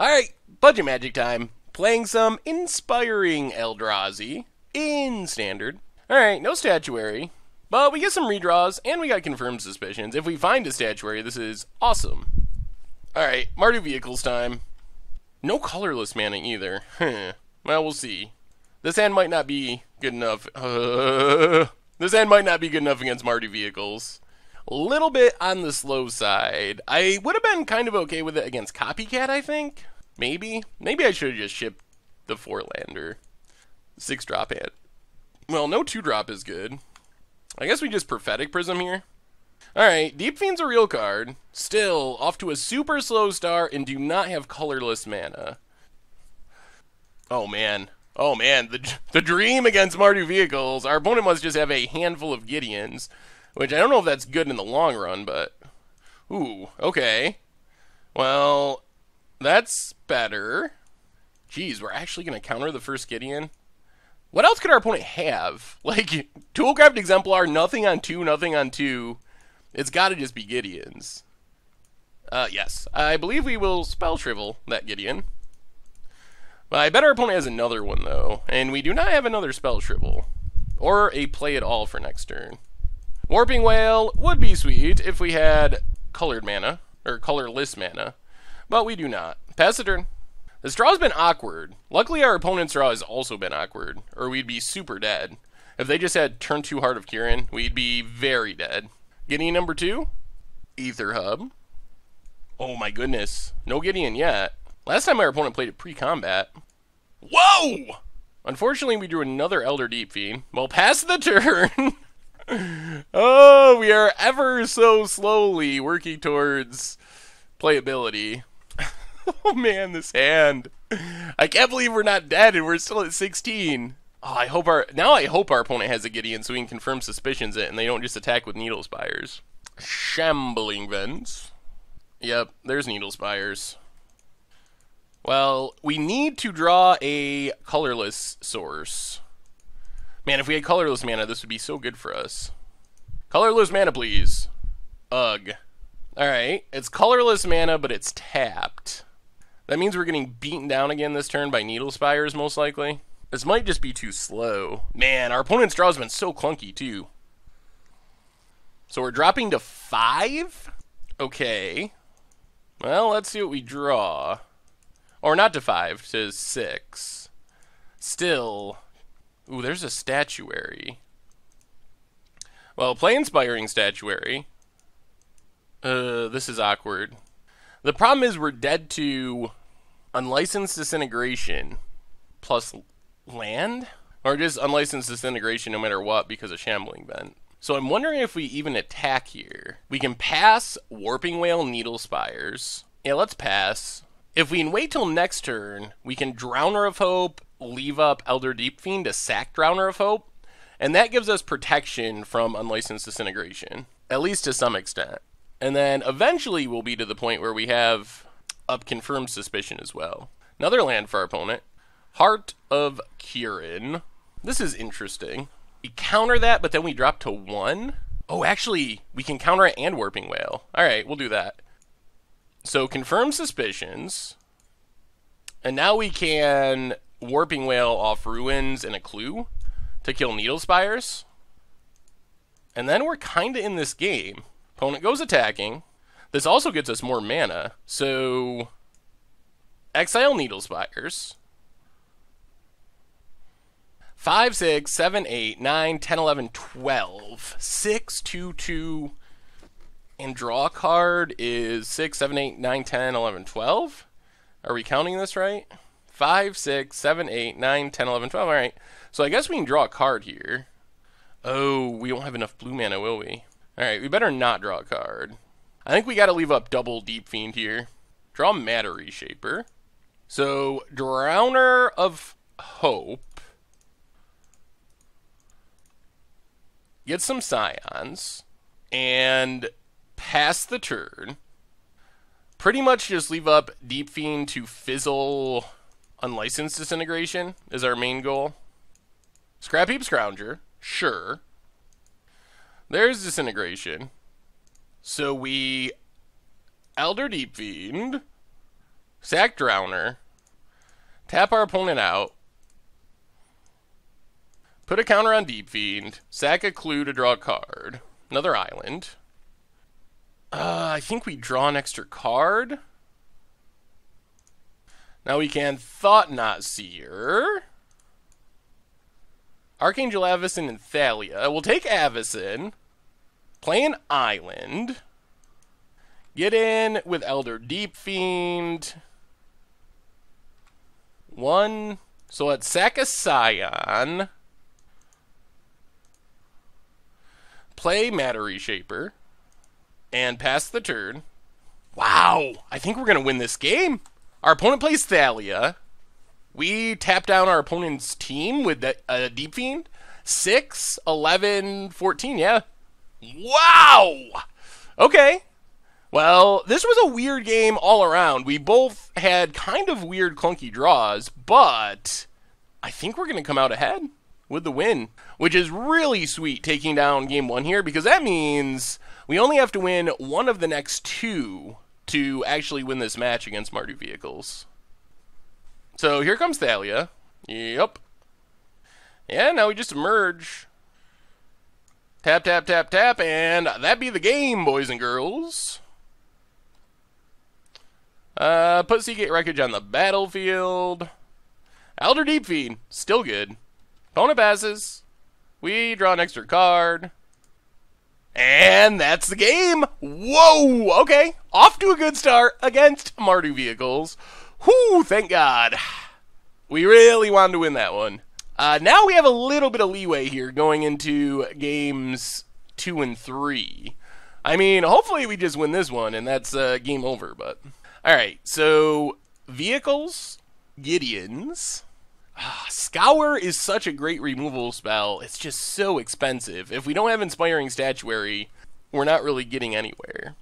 Alright, budget magic time. Playing some inspiring U-Drazi in standard. Alright, no statuary. But we get some redraws, and we got confirmed suspicions. If we find a statuary, this is awesome. Alright, Mardu vehicles time. No colorless mana either. Well, we'll see. This hand might not be good enough. This hand might not be good enough against Mardu vehicles. A little bit on the slow side. I would have been kind of okay with it against Copycat, I think. Maybe. Maybe I should have just shipped the 4-lander. 6-drop hand. Well, no 2-drop is good. I guess we just Prophetic Prism here. Alright, Deep Fiend's a real card. Still, off to a super slow start and do not have colorless mana. Oh man. Oh man, the dream against Mardu vehicles. Our opponent must just have a handful of Gideons. Which I don't know if that's good in the long run, but... Ooh, okay. Well, that's better. Jeez, we're actually going to counter the first Gideon? What else could our opponent have? Like, Toolcraft Exemplar, nothing on 2, nothing on 2. It's got to just be Gideons. Yes. I believe we will Spell Shrivel that Gideon. Well, I bet our opponent has another one, though. And we do not have another Spell Shrivel. Or a play at all for next turn. Warping Whale would be sweet if we had colored mana, or colorless mana, but we do not. Pass the turn. This draw's been awkward. Luckily our opponent's draw has also been awkward, or we'd be super dead. If they just had turn 2 Heart of Kirin, we'd be very dead. Gideon number 2, Ether Hub. Oh my goodness, no Gideon yet. Last time our opponent played it pre-combat. Whoa! Unfortunately we drew another Elder Deep Fiend. Well, pass the turn. Oh, we are ever so slowly working towards playability. Oh man, this hand. I can't believe we're not dead and we're still at 16. Oh, I hope our opponent has a Gideon so we can confirm suspicions it and they don't just attack with Needle Spires. Shambling Vents. Yep, there's Needle Spires. Well, we need to draw a colorless source. Man, if we had colorless mana, this would be so good for us. Colorless mana, please. Ugh. Alright, it's colorless mana, but it's tapped. That means we're getting beaten down again this turn by Needle Spires, most likely. This might just be too slow. Man, our opponent's draw has been so clunky, too. So we're dropping to 5? Okay. Well, let's see what we draw. Or not to 5, to 6. Still... Ooh, there's a statuary. Well, play Inspiring Statuary. This is awkward. The problem is we're dead to Unlicensed Disintegration plus land? Or just Unlicensed Disintegration no matter what because of Shambling Vent. So I'm wondering if we even attack here. We can pass Warping Whale Needle Spires. Yeah, let's pass. If we can wait till next turn, we can Drowner of Hope, leave up Elder Deep Fiend to sack Drowner of Hope, and that gives us protection from Unlicensed Disintegration, at least to some extent. And then eventually we'll be to the point where we have up Confirmed Suspicion as well. Another land for our opponent. Heart of Kirin. This is interesting. We counter that, but then we drop to 1. Oh, actually, we can counter it and Warping Whale. Alright, we'll do that. So, Confirm Suspicions. And now we can Warping Whale off Ruins and a Clue to kill Needle Spires. And then we're kind of in this game. Opponent goes attacking. This also gets us more mana. So, exile Needle Spires. 5, 6, 7, 8, 9, 10, 11, 12. 6, 2, 2. And draw card is 6, 7, 8, 9, 10, 11, 12. Are we counting this right? 5, 6, 7, 8, 9, 10, 11, 12. Alright. So I guess we can draw a card here. Oh, we don't have enough blue mana, will we? Alright, we better not draw a card. I think we gotta leave up double Deep Fiend here. Draw Matter Reshaper. So, Drowner of Hope. Get some Scions. And pass the turn. Pretty much just leave up Deep Fiend to fizzle Unlicensed Disintegration is our main goal. Scrap Heap Scrounger, sure. There's Disintegration. So we Elder Deep Fiend, Sack Drowner. Tap our opponent out. Put a counter on Deep Fiend. Sack a clue to draw a card. Another island. I think we draw an extra card. Now we can Thought Knot Seer. Archangel Avacyn and Thalia. We'll take Avacyn. Play an island. Get in with Elder Deep Fiend. One. So let's sack a Scion. Play Matter Reshaper. And pass the turn. Wow! I think we're going to win this game. Our opponent plays Thalia. We tap down our opponent's team with Deep Fiend. 6, 11, 14, yeah. Wow! Okay. Well, this was a weird game all around. We both had kind of weird, clunky draws, but I think we're going to come out ahead with the win, which is really sweet taking down game 1 here, because that means we only have to win one of the next 2 to actually win this match against Mardu vehicles. So here comes Thalia. Yep. Yeah, now we just emerge. Tap, tap, tap, tap, and that be the game, boys and girls. Put Seagate Wreckage on the battlefield. Elder Deep Fiend, still good. Opponent passes. We draw an extra card. And that's the game. Whoa, okay. Off to a good start against Mardu vehicles. Whew, thank God. We really wanted to win that one. Now we have a little bit of leeway here going into games 2 and 3. I mean, hopefully we just win this one and that's game over, but... Alright, so vehicles, Gideons. Scour is such a great removal spell. It's just so expensive. If we don't have Inspiring Statuary, we're not really getting anywhere.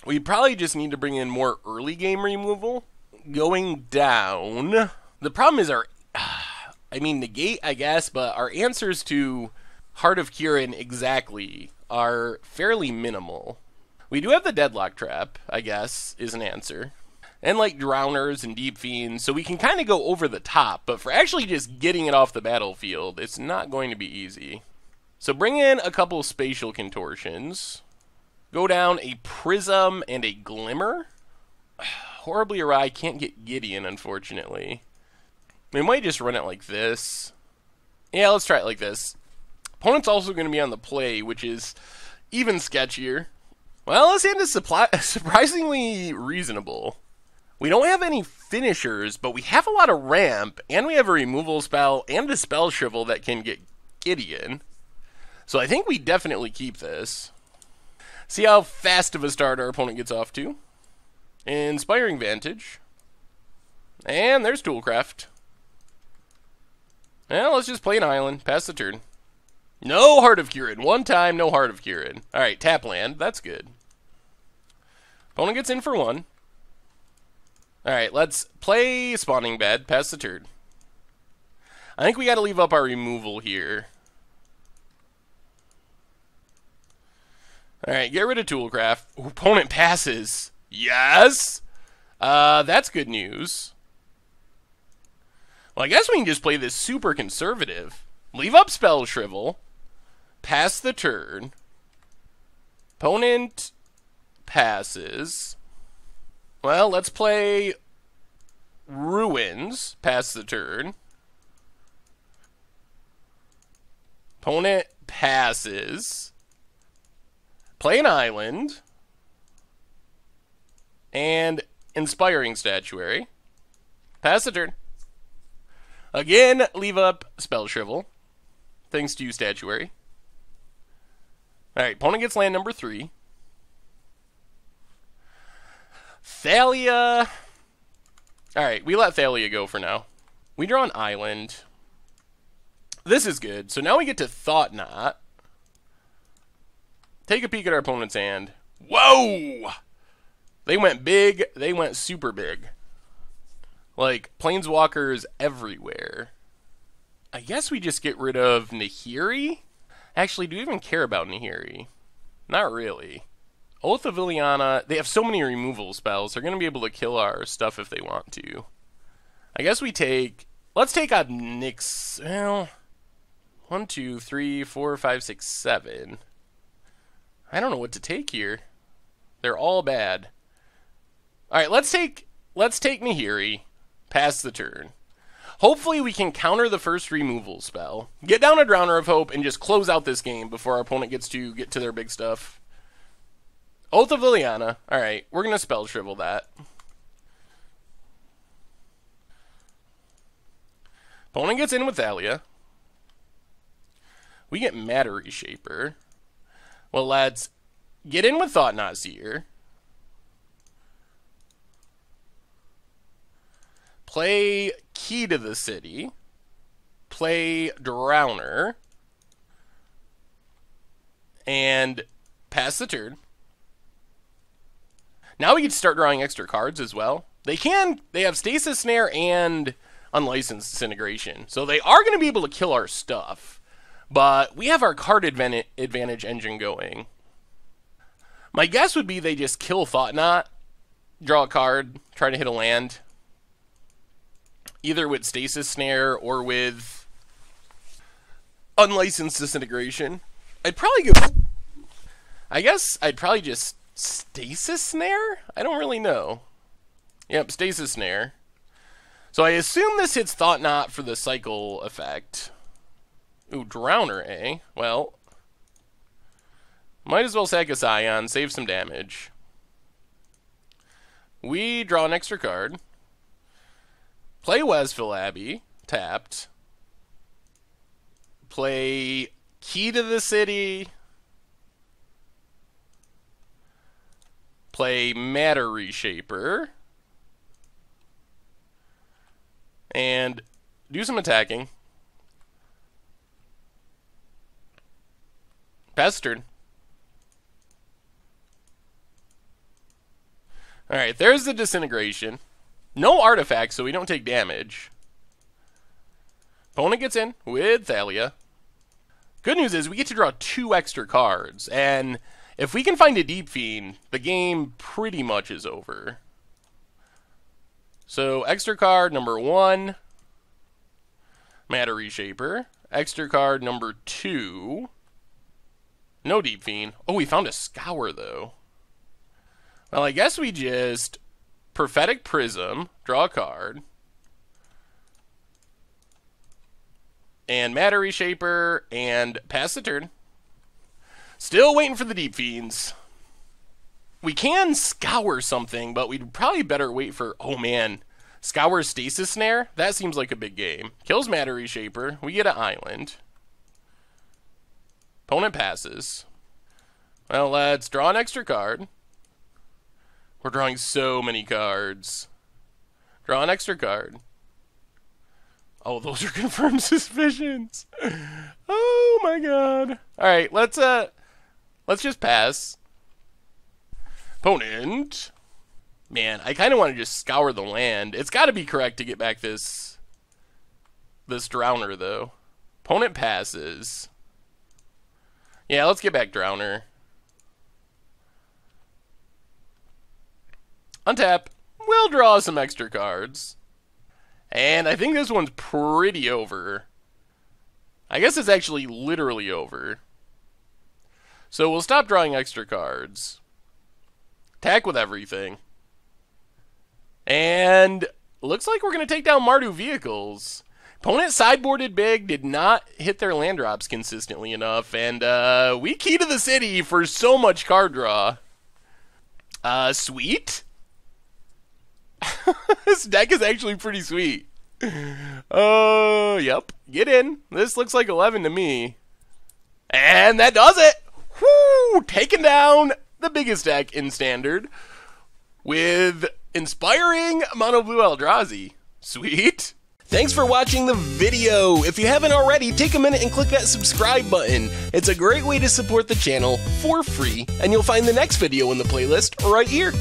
We probably just need to bring in more early game removal. Going down. The problem is our... I mean, negate, I guess, but our answers to Heart of Kirin exactly are fairly minimal. We do have the Deadlock Trap, I guess, is an answer. And like Drowners and Deep Fiends, so we can kind of go over the top, but for actually just getting it off the battlefield, it's not going to be easy. So bring in a couple of Spatial Contortions. Go down a Prism and a Glimmer. Horribly awry, can't get Gideon, unfortunately. We might just run it like this. Yeah, let's try it like this. Opponent's also going to be on the play, which is even sketchier. Well, this hand is surprisingly reasonable. We don't have any finishers, but we have a lot of ramp, and we have a removal spell and a spell shrivel that can get Gideon. So I think we definitely keep this. See how fast of a start our opponent gets off to. Inspiring Vantage. And there's Toolcraft. Well, let's just play an island. Pass the turn. No Heart of Kirin. One time, no Heart of Kirin. Alright, tap land. That's good. Opponent gets in for 1. Alright, let's play Spawning Bed. Pass the turn. I think we got to leave up our removal here. Alright, get rid of Toolcraft. Opponent passes. Yes! That's good news. Well, I guess we can just play this super conservative. Leave up Spell Shrivel. Pass the turn. Opponent passes. Well, let's play Ruins. Pass the turn. Opponent passes. Play an island. And Inspiring Statuary. Pass the turn. Again, leave up Spell Shrivel. Thanks to you, Statuary. Alright, opponent gets land number 3. Thalia. Alright, we let Thalia go for now. We draw an island. This is good. So now we get to Thought Knot. Take a peek at our opponent's hand. Whoa! They went big. They went super big. Like, Planeswalkers everywhere. I guess we just get rid of Nahiri? Actually, do we even care about Nahiri? Not really. Oath of Ileana, they have so many removal spells, they're going to be able to kill our stuff if they want to. I guess we take, let's take out Nyx, well, 1, 2, 3, 4, 5, 6, 7. I don't know what to take here. They're all bad. Alright, let's take Nahiri, pass the turn. Hopefully we can counter the first removal spell, get down a Drowner of Hope, and just close out this game before our opponent gets to get to their big stuff. Oath of Ileana. Alright, we're going to spell shrivel that. Opponent gets in with Thalia. We get Matter Reshaper. Well, let's get in with Thought Knot Seer. Play Key to the City. Play Drowner. And pass the turn. Now we can start drawing extra cards as well. They have Stasis Snare and Unlicensed Disintegration. So they are going to be able to kill our stuff. But we have our card advantage engine going. My guess would be they just kill Thought Knot, draw a card, try to hit a land. Either with Stasis Snare or with Unlicensed Disintegration. I'd probably go... I guess I'd probably just Stasis Snare? I don't really know. Yep, Stasis Snare. So I assume this hits Thought Knot for the cycle effect. Ooh, Drowner, eh? Well, might as well sack a Scion, save some damage. We draw an extra card. Play Westville Abbey, tapped. Play Key to the City. Play Matter Reshaper. And do some attacking. Pass turn. Alright, there's the disintegration. No artifacts, so we don't take damage. Opponent gets in with Thalia. Good news is we get to draw 2 extra cards, and if we can find a Deep Fiend, the game pretty much is over. So, extra card number 1, Matter Reshaper. Extra card number 2, no Deep Fiend. Oh, we found a Scour, though. Well, I guess we just Prophetic Prism, draw a card, and Matter Reshaper, and pass the turn. Still waiting for the Deep Fiends. We can Scour something, but we'd probably better wait for... Oh, man. Scour Stasis Snare? That seems like a big game. Kills Matter Reshaper. We get an island. Opponent passes. Well, let's draw an extra card. We're drawing so many cards. Draw an extra card. Oh, those are confirmed suspicions. Oh my god. Alright, let's just pass. Opponent. Man, I kind of want to just scour the land. It's got to be correct to get back this Drowner, though. Opponent passes. Yeah, let's get back Drowner. Untap. We'll draw some extra cards. And I think this one's pretty over. I guess it's actually literally over. So we'll stop drawing extra cards. Attack with everything. And looks like we're going to take down Mardu vehicles. Opponent sideboarded big, did not hit their land drops consistently enough, and we key to the city for so much card draw. Sweet? This deck is actually pretty sweet. Yep. Get in. This looks like 11 to me. And that does it! Woo! Taking down the biggest deck in Standard with Inspiring Mono Blue U-Drazi. Sweet. Thanks for watching the video. If you haven't already, take a minute and click that subscribe button. It's a great way to support the channel for free, and you'll find the next video in the playlist right here.